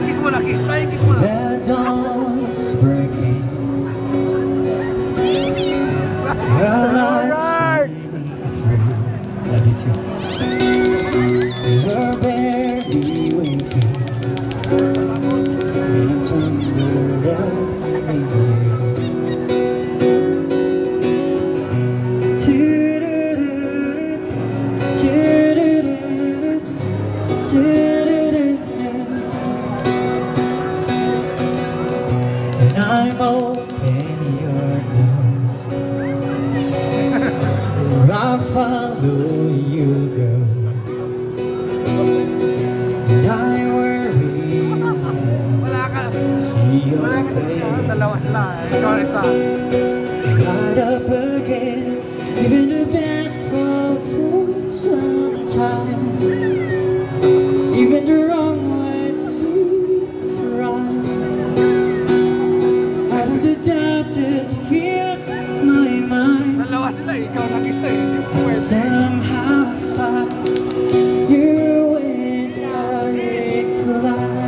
Kiss mo na, kiss. Tayo, kiss mo na. The dawn's breaking. Your lights shining through. Love you too. You're barely waking. Into the in you. And I'm open your doors. I'll follow you go. And I worry, see your face light up again. Even the best fall too sometimes. Even the wrong words seem to rhyme. Out of the doubt that fills my mind, I somehow find you and I collide.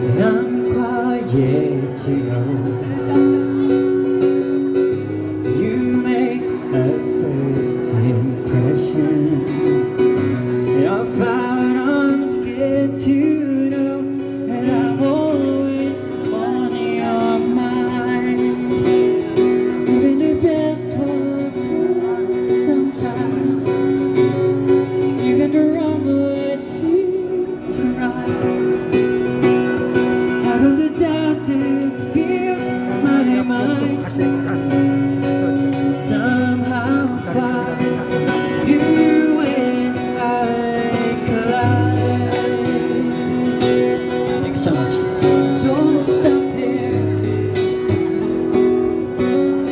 And I'm quiet to know you make a first impression. And I found I'm scared to know that I'm always on your mind. Even the best words sometimes, even the wrong words seem to rhyme. Out of the doubt that fills my mind, somehow find you and I collide. Thanks so much. Don't stop here.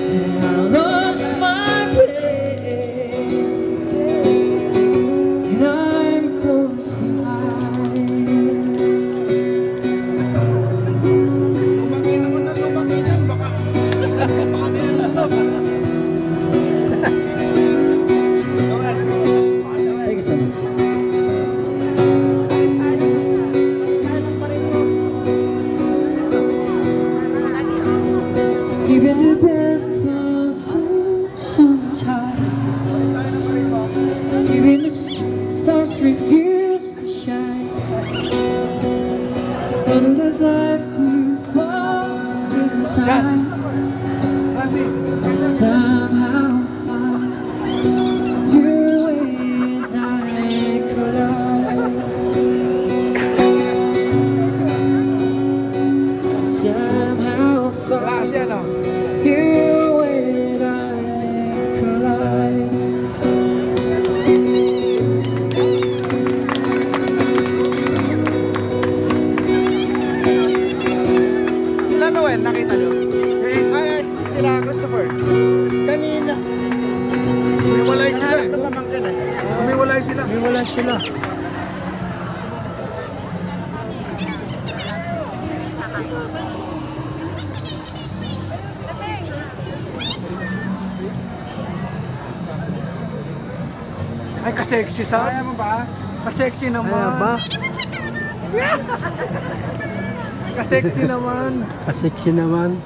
And I lost my place. And I'm closing eyes. Thank you so much. Even the best falls sometimes. Even the stars refuse to shine. And there's life to fall in time. I somehow find you and I collide. Somehow find you and I collide. Sila Noel, nakita nyo? Sila Christopher. Kanina. Umiwalay sila. Umiwalay sila. Wala sila. Ay, ka-sexy sa. Kaya mo ba? Ka-sexy naman. Kaya ba? Ka-sexy naman. Kasexy naman.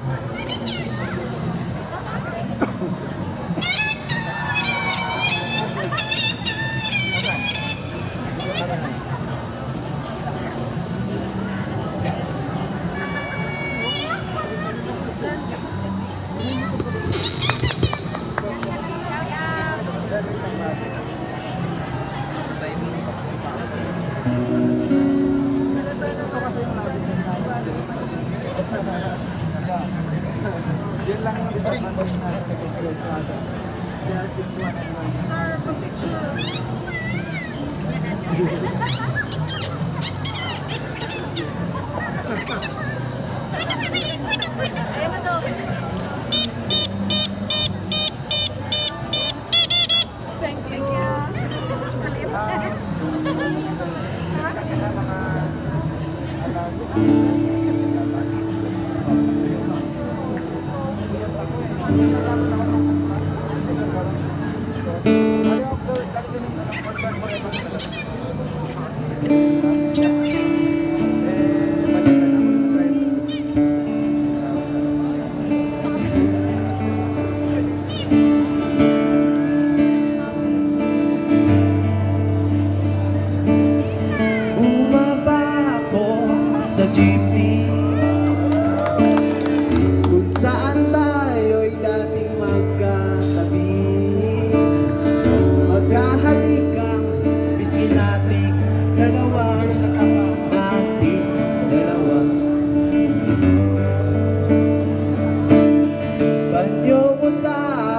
Yan lang ang Sir, pa-picture. Ayan na daw. Thank you.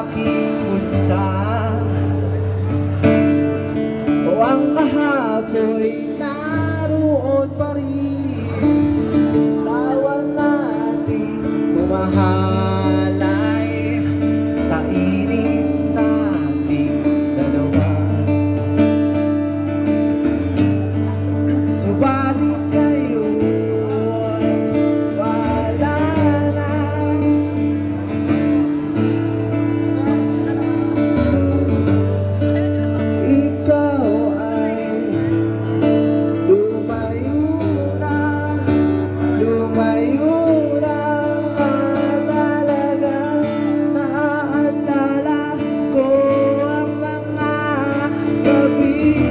aking bulsa, o ang kahapoy naroon pa rin. Sawa natin kumahalay sa init nating dalawa. Subalit ngayon wala na. Ikaw ay lumayo na, lumayo na. Talaga naaalala ko ang mga gabi.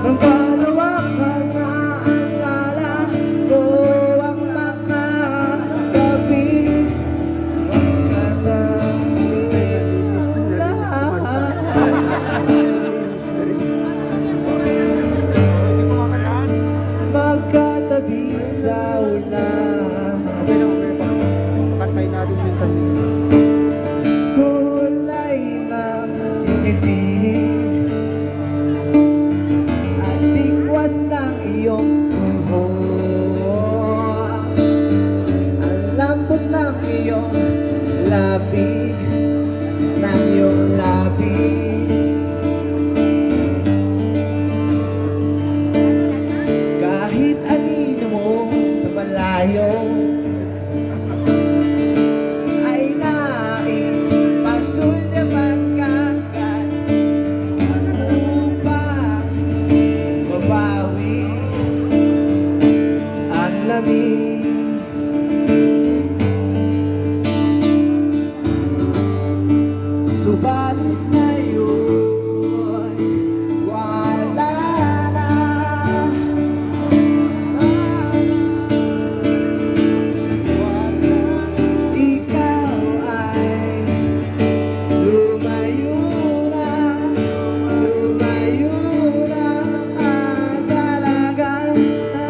Nung dalawa ka, naaalala ko ang mga gabi. Magkatabi sa ulan, Pantay natin minsan. kulay ng ngiti at tikwas ng iyong buhok. Ang lambot ng iyong labi, ng iyong labi. Kahit anino mo sa malayo ay nais pasulyaman ka agad upang mabawi ang lamig. Subalit ngayon wala na. Ikaw ay lumayo na, lumayo na. Talagang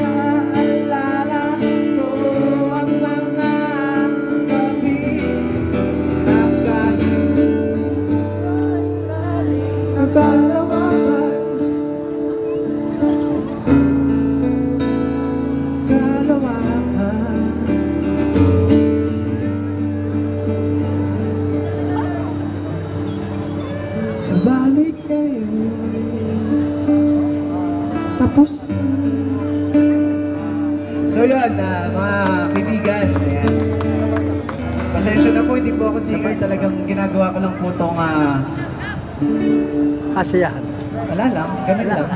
naaalala ko ang mga gabi. Kalawakan, kalawakan. Subalit ngayon tapos na. So yun, mga kaibigan, ayan. Pasensya na po, hindi po ako singer. Talagang ginagawa ko lang po itong Kasiyahan. wala lang, ganun lang.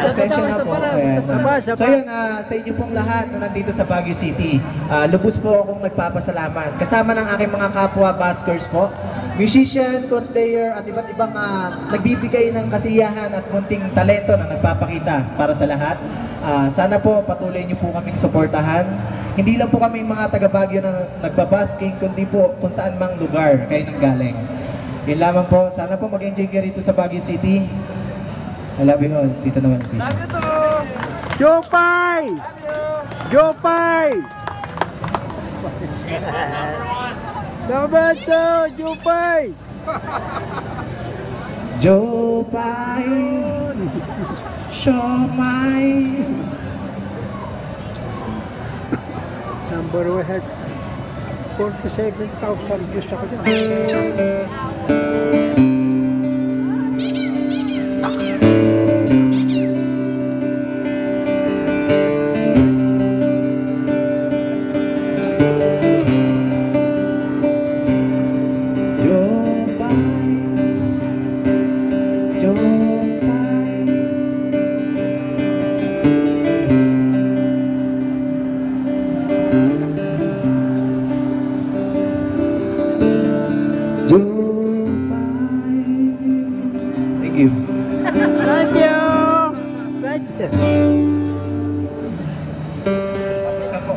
Pasensya na po. Ayan, so yun, sa inyo pong lahat na nandito sa Baguio City, lubos po akong nagpapasalamat. Kasama ng aking mga kapwa buskers po, musician, cosplayer, at iba't ibang nagbibigay ng kasiyahan at munting talento na nagpapakita para sa lahat. Sana po patuloy niyo po kaming suportahan. Hindi lang po kami mga taga Baguio na nagbabasking, kundi po kung saan mang lugar kayo nang galing. Yun lamang po. Sana po mag-enjoy kayo rito sa Baguio City. I love you all. Tito naman. Jopay! Jopay! Dapat to! Jopay! Jopay, Siomay. Number we had 47,000 views ako dyan. Thank you. Thank you! Thank you! Basta po.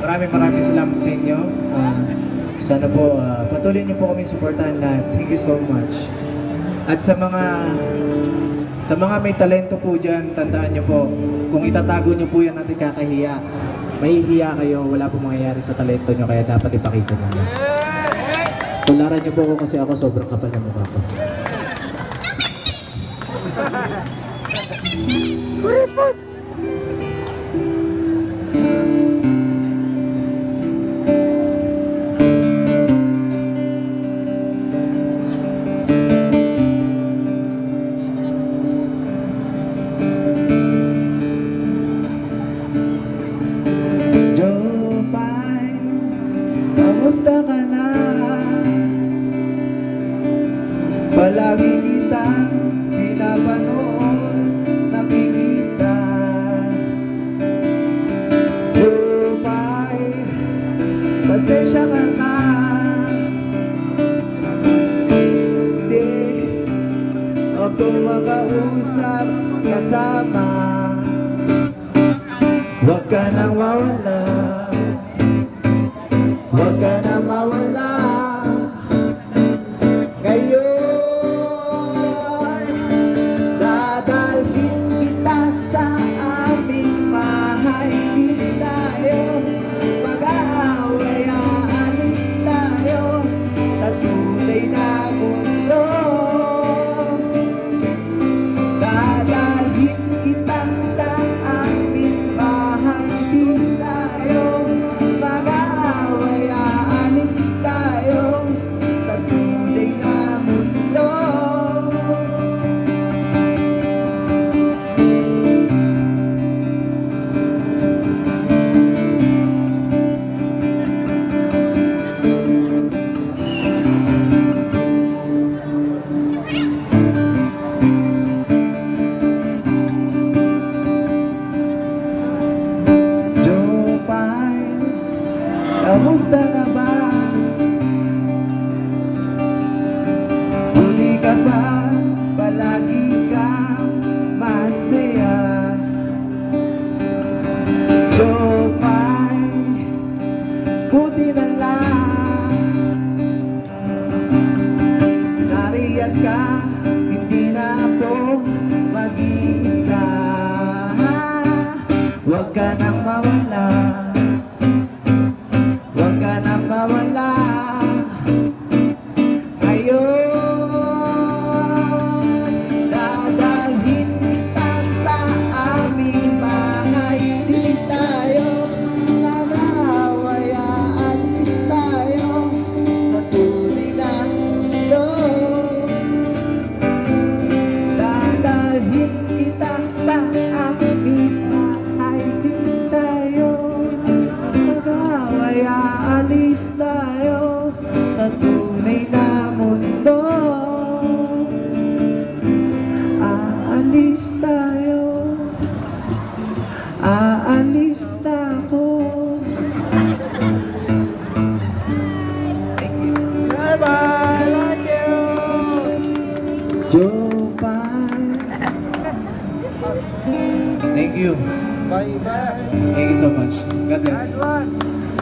Maraming salamat sa inyo. Sana po patuloy niyo po kami suportahan lahat. Thank you so much. At sa mga may talento po dyan, tandaan niyo po, kung itatago niyo po yan natin kakahiya. mahihiya kayo, wala pong mangyayari sa talento nyo, kaya dapat ipakita nyo. Tularan nyo po ako kasi ako sobrang kapal na mukha ko. Jopay, kamusta ka na? Palagi kitang pinapanood, nakikita. Jopay, pasensya ka na. Kasi ako makausap kasama. Huwag ka nang mawala, huwag ka nang mawala. Ngayon, dadalhin kita sa aming bahay. Di tayo mag-aaway, aalis tayo sa tunay na mundo. Dadalhin kita sa aming bahay. Di tayo mag-aaway, aalis tayo sa tunay na mundo. Jopay, kamusta na ba? Huli ka ba? Palagi kang masaya. Jopay, buti na lang nariyan ka, hindi na ako mag-iisa. Huwag ka nang mawala, huwag ka nang mawala. Ngayon, dadalhin kita sa aming bahay. Di tayo mag-aaway, aalis tayo sa tunay na mundo. Dadalhin kita sa aming bahay. Di tayo mag-aaway, aalis tayo sa tunay na mundo. Aalis tayo, aalis na ako. Thank you. Bye-bye! Thank you! Jopay. Thank you. Bye-bye! Thank you so much. God bless. Nice one!